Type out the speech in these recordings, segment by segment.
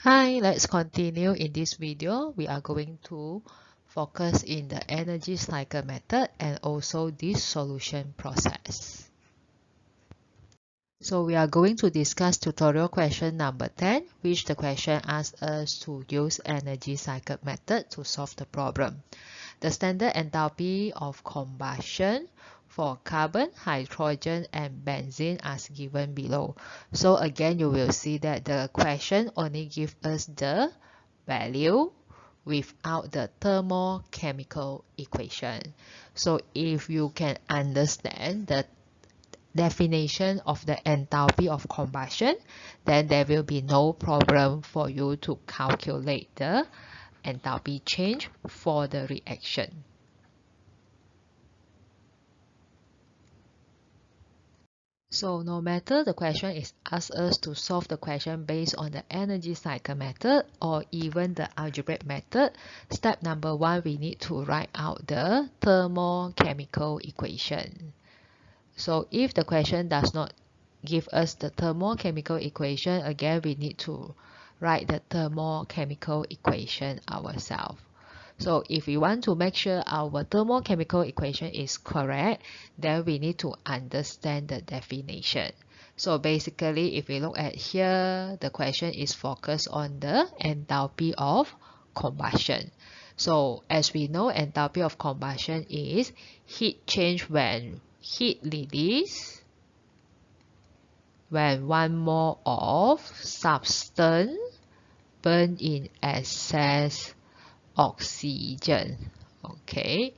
Hi, let's continue. In this video, we are going to focus in the energy cycle method and also dissolution process. So we are going to discuss tutorial question number 10, which the question asks us to use energy cycle method to solve the problem. The standard enthalpy of combustion for carbon, hydrogen, and benzene as given below. So again, you will see that the question only gives us the value without the thermochemical equation. So if you can understand the definition of the enthalpy of combustion, then there will be no problem for you to calculate the enthalpy change for the reaction. So no matter the question is asked us to solve the question based on the energy cycle method or even the algebraic method, step number 1, we need to write out the thermochemical equation. So if the question does not give us the thermochemical equation, again we need to write the thermochemical equation ourselves. So if we want to make sure our thermochemical equation is correct, then we need to understand the definition. So basically, if we look at here, the question is focused on the enthalpy of combustion. So as we know, enthalpy of combustion is heat change when heat release when 1 mole of substance burn in excess oxygen. Okay,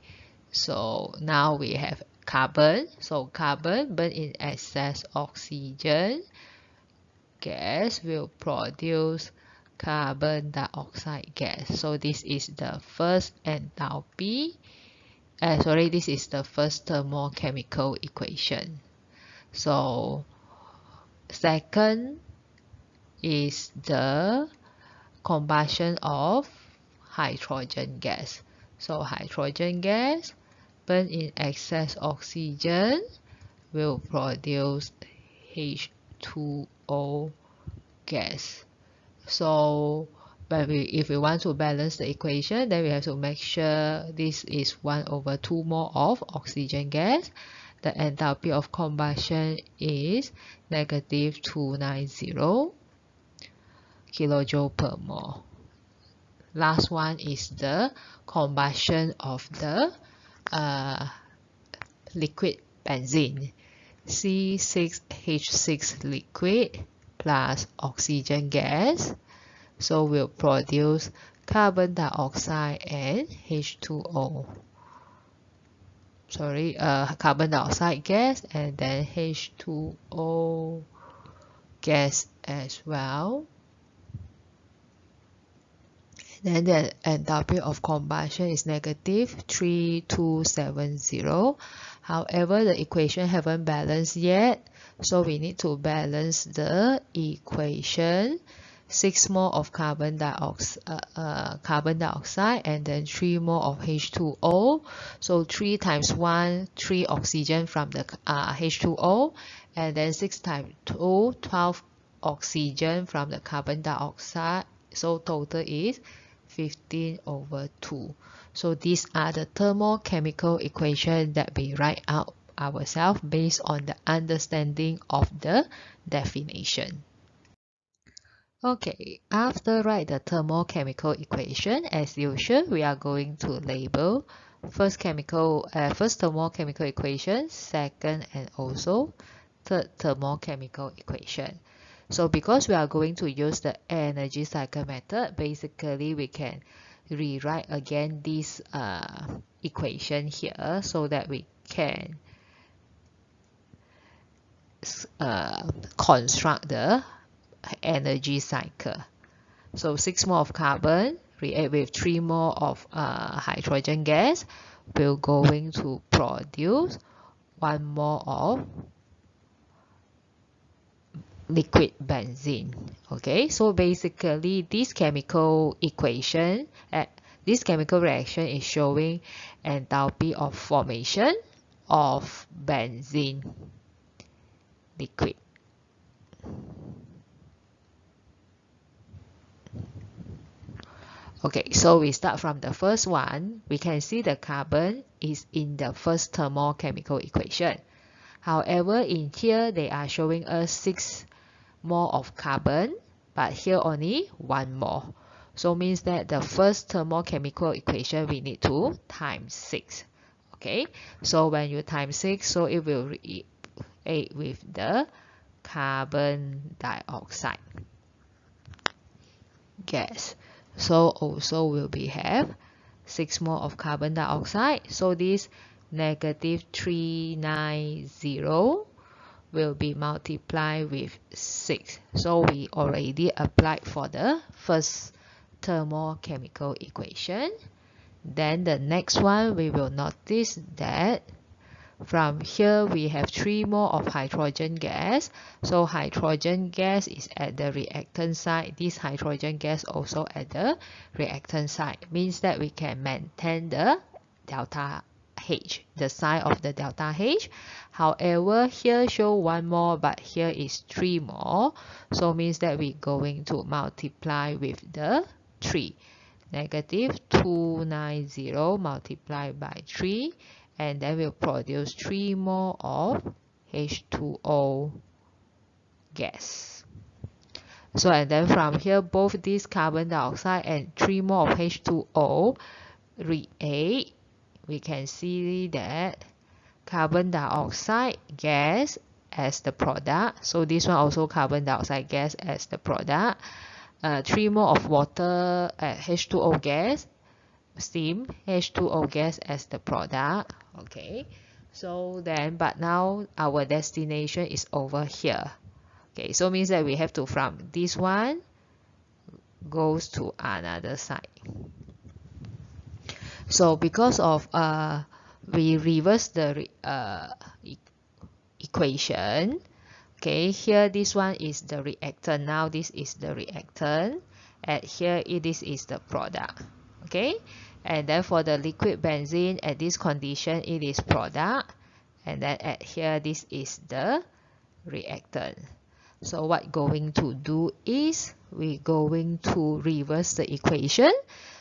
so now we have carbon. So carbon burn in excess oxygen gas will produce carbon dioxide gas. So this is the first enthalpy. This is the first thermochemical equation. So second is the combustion of hydrogen gas. So hydrogen gas burn in excess oxygen will produce H2O gas. So if we want to balance the equation, then we have to make sure this is 1/2 mole of oxygen gas. The enthalpy of combustion is negative 290 kilojoule per mole. Last one is the combustion of the liquid benzene. C6H6 liquid plus oxygen gas. So we'll produce carbon dioxide and H2O. Carbon dioxide gas and then H2O gas as well. Then the enthalpy of combustion is negative 3270. However, the equation haven't balanced yet, so we need to balance the equation. 6 mole of carbon dioxide and then 3 mole of H2O. So 3 times 1, 3 oxygen from the H2O, and then 6 times 2, 12 oxygen from the carbon dioxide. So total is 15/2. So these are the thermochemical equations that we write out ourselves based on the understanding of the definition. Okay, after write the thermochemical equation, as usual, we are going to label first thermochemical equation, second and also third thermochemical equation. So because we are going to use the energy cycle method, basically we can rewrite again this equation here so that we can construct the energy cycle. So 6 mole of carbon react with 3 mole of hydrogen gas will going to produce 1 mole of liquid benzene. Okay, so basically this chemical equation, this chemical reaction is showing enthalpy of formation of benzene liquid. Okay, so we start from the first one. We can see the carbon is in the first thermochemical equation. However, in here they are showing us 6 mole of carbon, but here only 1 mole. So means that the first thermochemical equation we need to times 6. Okay, so when you times 6, so it will react with the carbon dioxide gas. So also will be have 6 mole of carbon dioxide. So this negative 390 will be multiplied with 6. So we already applied for the first thermochemical equation. Then the next one, we will notice that from here we have 3 mole of hydrogen gas. So hydrogen gas is at the reactant side. This hydrogen gas also at the reactant side. Means that we can maintain the delta H, the sign of the delta H. However, here show 1 mole, but here is 3 mole. So means that we're going to multiply with the 3. Negative 290 multiplied by 3. And then we'll produce 3 mole of H2O gas. So and then from here, both this carbon dioxide and 3 mole of H2O react. We can see that carbon dioxide gas as the product. So this one also carbon dioxide gas as the product. 3 mole of water H2O gas, steam H2O gas as the product. Okay, so then but now our destination is over here. Okay, so means that we have to from this one goes to another side. So because of we reverse the equation. Okay, here this one is the reactant. Now this is the reactant, and here this is the product. Okay, and then for the liquid benzene at this condition it is product, and then at here this is the reactant. So what going to do is we going to reverse the equation.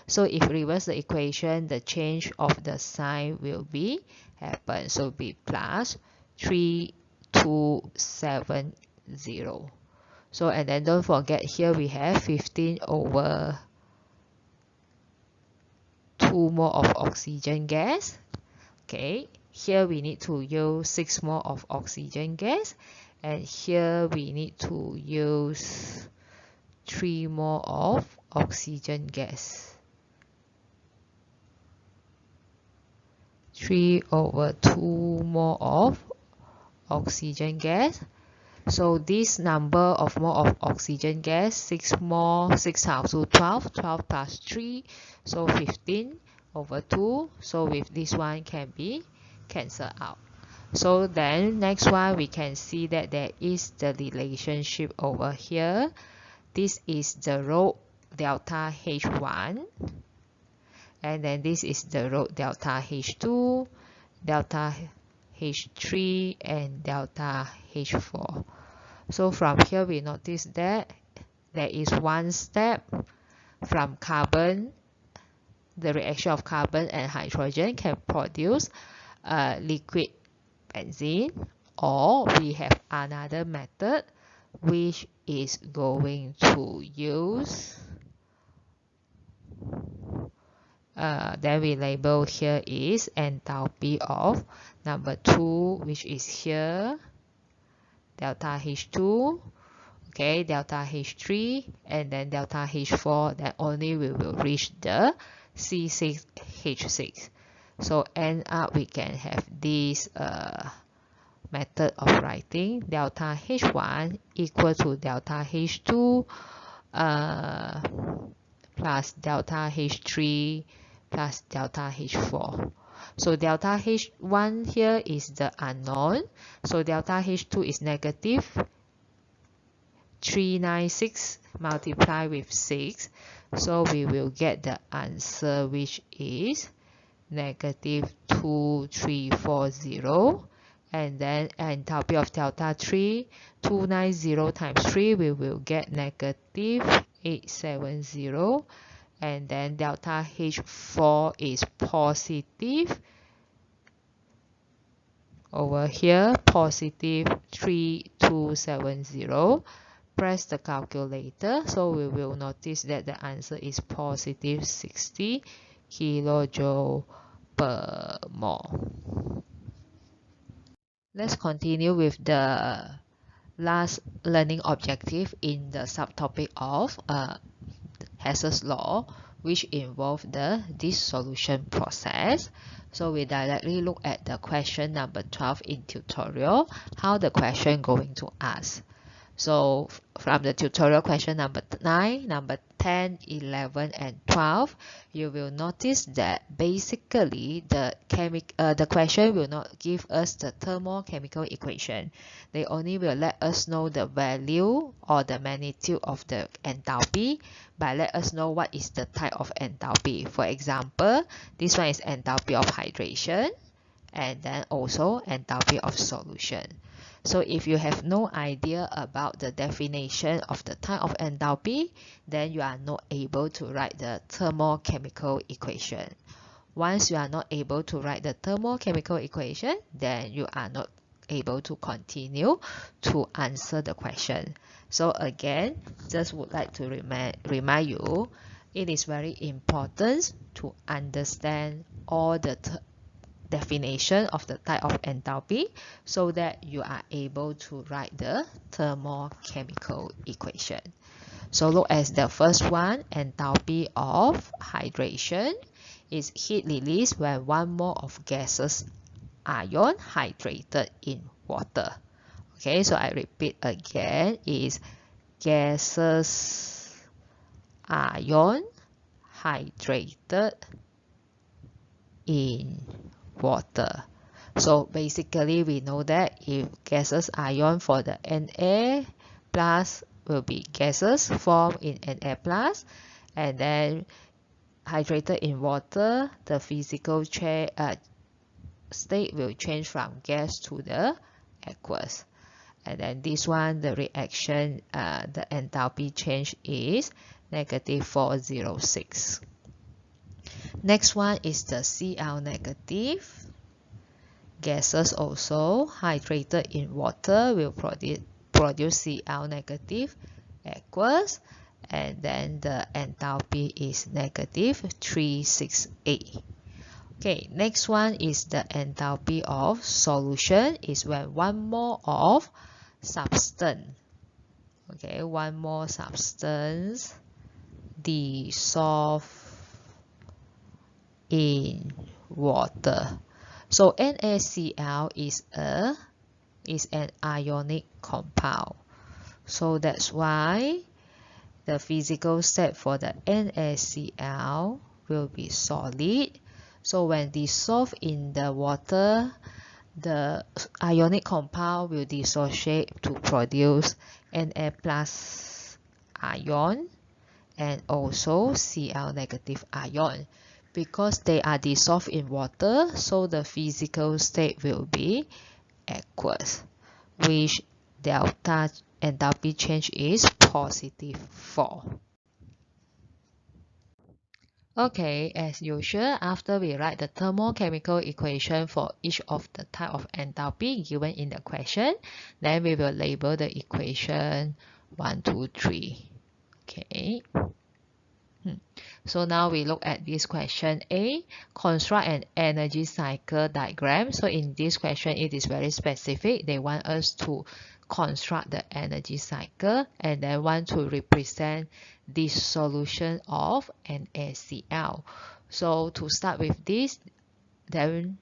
So if reverse the equation, the change of the sign will be happen. So be plus 3270. So and then don't forget here we have 15 over 2 mole of oxygen gas. Okay, here we need to use 6 mole of oxygen gas, and here we need to use 3 mole of oxygen gas. 3 over 2 mole of oxygen gas. So this number of mole of oxygen gas, 6 mole, 6 times 2, 12, 12 plus 3, so 15 over 2. So with this one can be cancelled out. So then next one we can see that there is the relationship over here. This is the rho delta H1, and then this is the rho delta H2, delta H3, and delta H4. So from here we notice that there is one step from carbon, the reaction of carbon and hydrogen can produce liquid benzene, or we have another method which is going to use then we label here is enthalpy of number 2, which is here delta H2, okay, delta H3, and then delta H4. Then only we will reach the C6H6. So end up we can have this method of writing delta H1 equal to delta H2 plus delta H3 plus delta H4. So delta H1 here is the unknown. So delta H2 is negative 396 multiplied with 6. So we will get the answer which is negative 2340. And then enthalpy of delta 3, 290 times 3, we will get negative 870. and then delta H4 is positive. Over here, positive 3270. Press the calculator, so we will notice that the answer is positive 60 kilojoule per mole. Let's continue with the last learning objective in the subtopic of Hess's law, which involve the dissolution process. So we directly look at the question number 12 in tutorial, how the question going to ask. So from the tutorial question number 9, number 10, 11, and 12, you will notice that basically the question will not give us the thermochemical equation. They only will let us know the value or the magnitude of the enthalpy, but let us know what is the type of enthalpy. For example, this one is enthalpy of hydration, and then also enthalpy of solution. So if you have no idea about the definition of the type of enthalpy, then you are not able to write the thermochemical equation. Once you are not able to write the thermochemical equation, then you are not able to continue to answer the question. So again, just would like to remind you, it is very important to understand all the definition of the type of enthalpy so that you are able to write the thermochemical equation. So look at the first one, enthalpy of hydration is heat released when 1 mole of gaseous ion hydrated in water. Okay, so I repeat again, is gaseous ion hydrated in water. So basically we know that if gaseous ion for the Na plus will be gases formed in Na plus, and then hydrated in water, the physical state will change from gas to the aqueous. And then this one, the reaction, the enthalpy change is negative 406. Next one is the Cl negative. Gases also hydrated in water will produce Cl negative aqueous, and then the enthalpy is negative 368. Okay, next one is the enthalpy of solution is when 1 mole of substance, okay, 1 mole substance dissolve in water. So NaCl is an ionic compound. So that's why the physical state for the NaCl will be solid. So when dissolved in the water, the ionic compound will dissociate to produce Na plus ion and also Cl negative ion. Because they are dissolved in water, so the physical state will be aqueous, which delta enthalpy change is positive 4. Okay, as usual, after we write the thermochemical equation for each of the type of enthalpy given in the question, then we will label the equation 1, 2, 3. Okay. So now we look at this question A, construct an energy cycle diagram. So in this question, it is very specific. They want us to construct the energy cycle and then want to represent dissolution of NaCl. So to start with this, then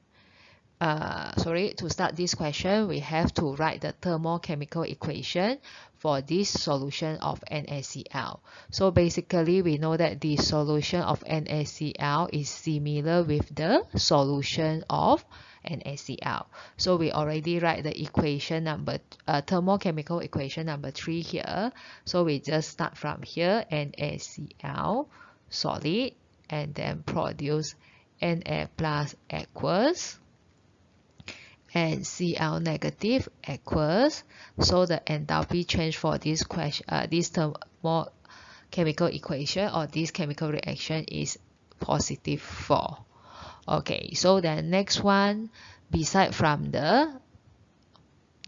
to start this question, we have to write the thermochemical equation for this solution of NaCl. So basically, we know that the solution of NaCl is similar with the solution of NaCl. So we already write the equation number, thermochemical equation number 3 here. So we just start from here, NaCl solid, and then produce Na plus aqueous and Cl negative aqueous. So the enthalpy change for this question, this thermochemical chemical equation or this chemical reaction is positive 4. Okay, so the next one, beside from the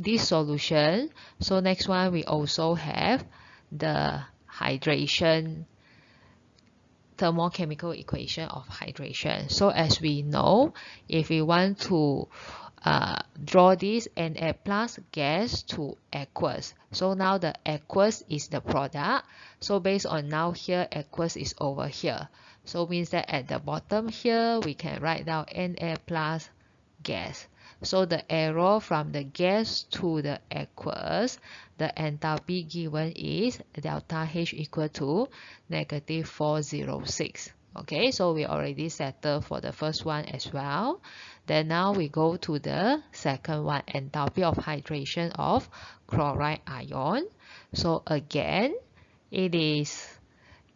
dissolution, so next one we also have the hydration, thermochemical equation of hydration. So as we know, if we want to draw this Na plus gas to aqueous, so now the aqueous is the product. So based on now here, aqueous is over here. So means that at the bottom here, we can write down Na plus gas. So the arrow from the gas to the aqueous, the enthalpy given is delta H equal to negative 406. Okay, so we already settled for the first one as well. Then now we go to the second one, enthalpy of hydration of chloride ion. So again, it is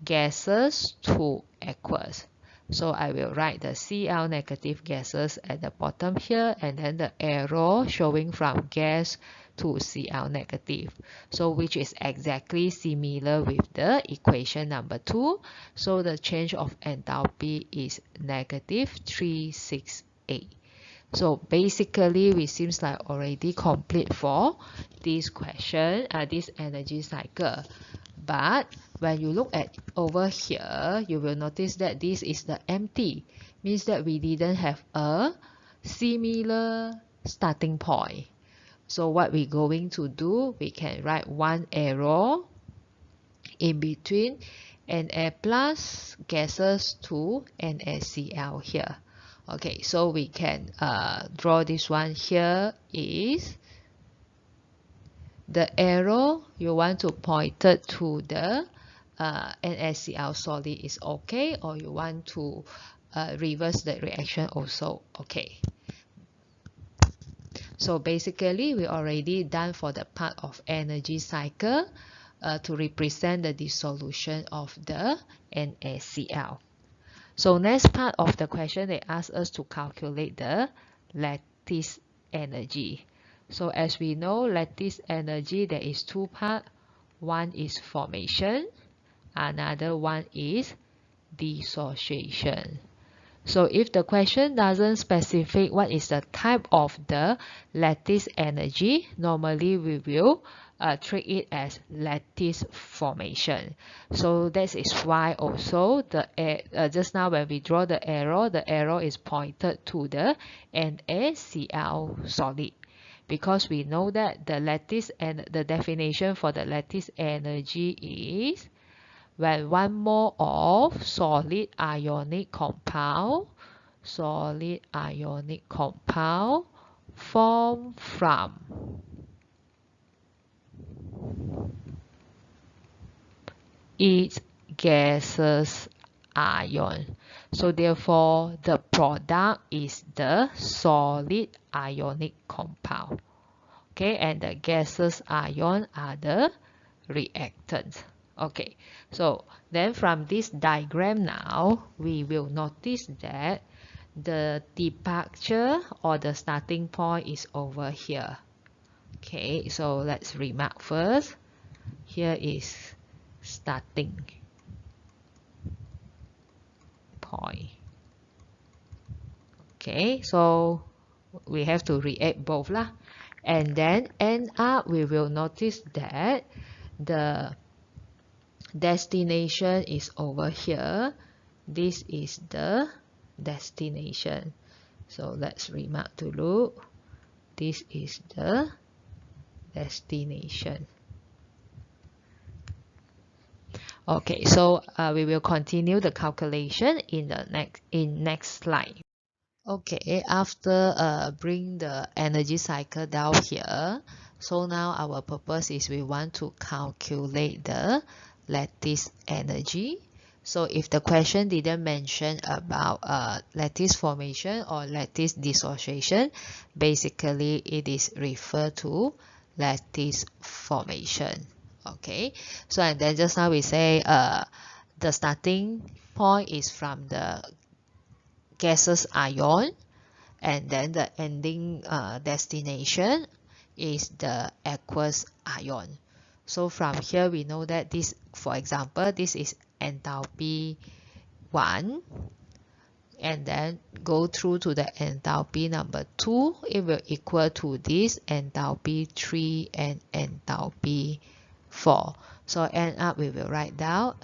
gases to aqueous. So I will write the Cl negative gases at the bottom here, and then the arrow showing from gas to Cl negative. So which is exactly similar with the equation number 2. So the change of enthalpy is negative 368. So basically, we seems like already complete for this question, this energy cycle. But when you look at over here, you will notice that this is the empty. Means that we didn't have a similar starting point. So what we're going to do, we can write one arrow in between Na plus gases to NaCl here. Okay, so we can draw this one here is the arrow you want to point it to the NaCl solid is okay, or you want to reverse the reaction also okay. So basically, we already done for the part of energy cycle to represent the dissolution of the NaCl. So next part of the question, they ask us to calculate the lattice energy. So as we know, lattice energy, there is two parts. One is formation, another one is dissociation. So if the question doesn't specify what is the type of the lattice energy, normally we will treat it as lattice formation. So that is why also the just now when we draw the arrow is pointed to the NaCl solid, because we know that the lattice and the definition for the lattice energy is when 1 mole of solid ionic compound formed from its gaseous ion. So therefore, the product is the solid ionic compound. Okay, and the gaseous ion are the reactants. Okay, so then from this diagram now, we will notice that the departure or the starting point is over here. Okay, so let's remark first. Here is starting point. Okay, so we have to react both lah. And then end up, we will notice that the destination is over here. This is the destination. So let's remark to look. This is the destination. Okay, so we will continue the calculation in the next slide. Okay, after bring the energy cycle down here, so now our purpose is we want to calculate the lattice energy. So if the question didn't mention about lattice formation or lattice dissociation, basically it is referred to lattice formation. Okay, so and then just now we say the starting point is from the gaseous ion, and then the ending destination is the aqueous ion. So from here we know that this, for example, this is enthalpy 1, and then go through to the enthalpy number 2, it will equal to this enthalpy 3 and enthalpy 4. So end up we will write down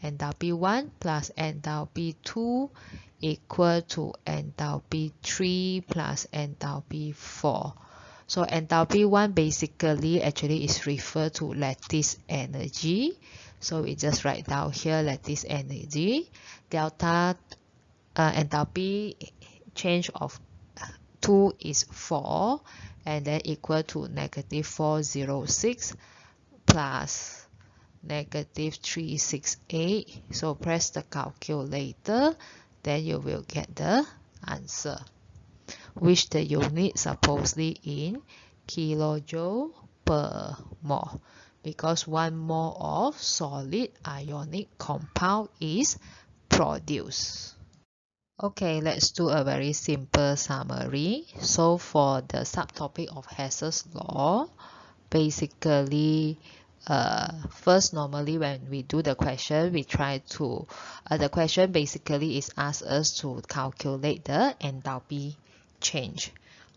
enthalpy 1 plus enthalpy 2 equal to enthalpy 3 plus enthalpy 4. So enthalpy 1 basically actually is referred to lattice energy. So we just write down here lattice energy. Delta enthalpy change of 2 is 4, and then equal to negative 406 plus negative 368. So press the calculator, then you will get the answer, which the unit supposedly in kilojoule per mole, because 1 mole of solid ionic compound is produced. Okay, let's do a very simple summary. So for the subtopic of Hess's law, basically first, normally when we do the question, we try to the question basically is ask us to calculate the enthalpy change.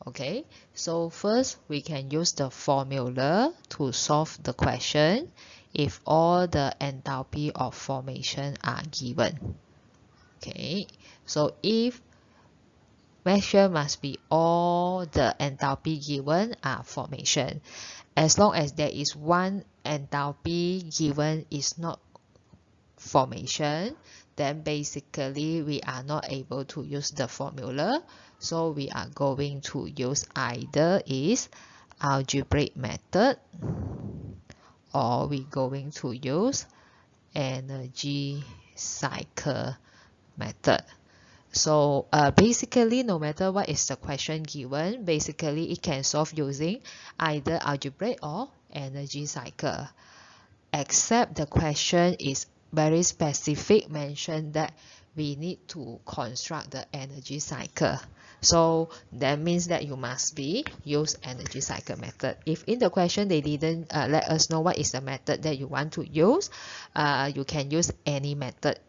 Okay, so first we can use the formula to solve the question if all the enthalpy of formation are given. Okay, so if measure must be all the enthalpy given are formation. As long as there is one enthalpy given is not formation, then basically we are not able to use the formula. So we are going to use either is algebraic method, or we going to use energy cycle method. So basically, no matter what is the question given, basically it can solve using either algebraic or energy cycle, except the question is very specific, mentioned that we need to construct the energy cycle. So that means that you must be use energy cycle method. If in the question they didn't let us know what is the method that you want to use, you can use any method,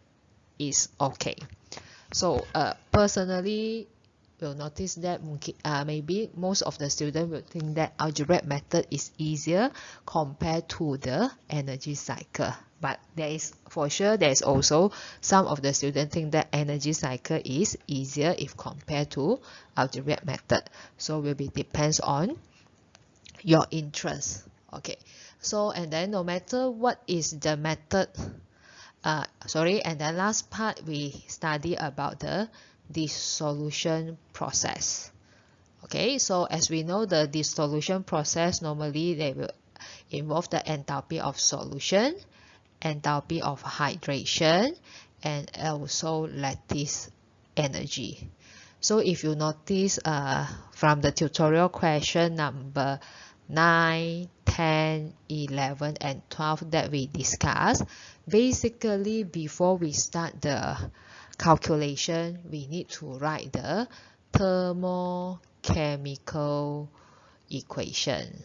is okay. So personally, you'll notice that maybe most of the students will think that algebraic method is easier compared to the energy cycle. But there is, for sure, there is also some of the students think that energy cycle is easier if compared to algebraic method. So will be depends on your interest. Okay. So and then no matter what is the method, and then last part we study about the dissolution process. Okay, so as we know, the dissolution process normally they will involve the enthalpy of solution, enthalpy of hydration, and also lattice energy. So if you notice from the tutorial question number 9, 10, 11, and 12 that we discussed, basically before we start the calculation, we need to write the thermochemical equation.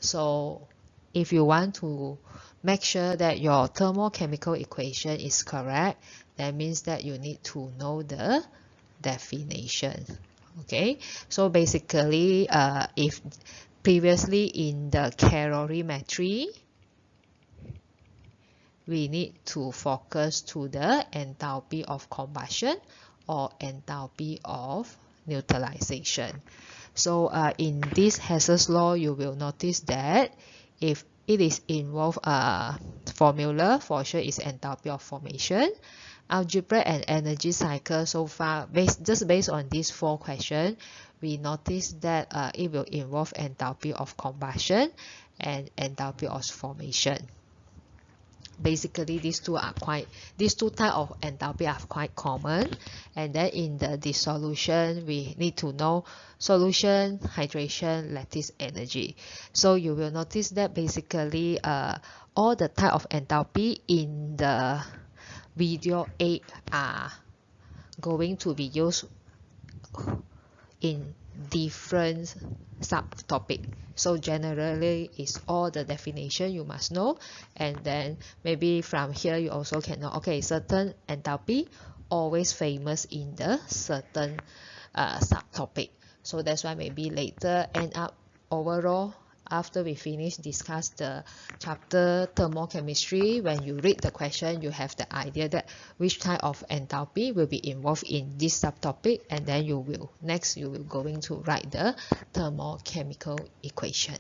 So if you want to make sure that your thermochemical equation is correct, that means that you need to know the definition. Okay, so basically if previously in the calorimetry, we need to focus to the enthalpy of combustion or enthalpy of neutralization. So in this Hess's law, you will notice that if it is involved formula, for sure is enthalpy of formation. Algebra and energy cycle, so far just based on these 4 questions, we notice that it will involve enthalpy of combustion and enthalpy of formation. Basically these two types of enthalpy are quite common. And then in the dissolution, we need to know solution, hydration, lattice energy. So you will notice that basically all the type of enthalpy in the video 8 are going to be used in different subtopic. So generally it's all the definition you must know, and then maybe from here you also can know, okay, certain enthalpy always famous in the certain subtopic. So that's why maybe later end up overall, after we finish discuss the chapter thermochemistry, when you read the question, you have the idea that which type of enthalpy will be involved in this subtopic, and then you will going to write the thermochemical equation.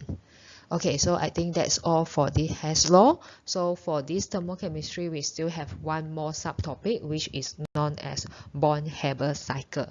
Okay, so I think that's all for the Hess law. So for this thermochemistry, we still have one more subtopic, which is known as Born-Haber cycle.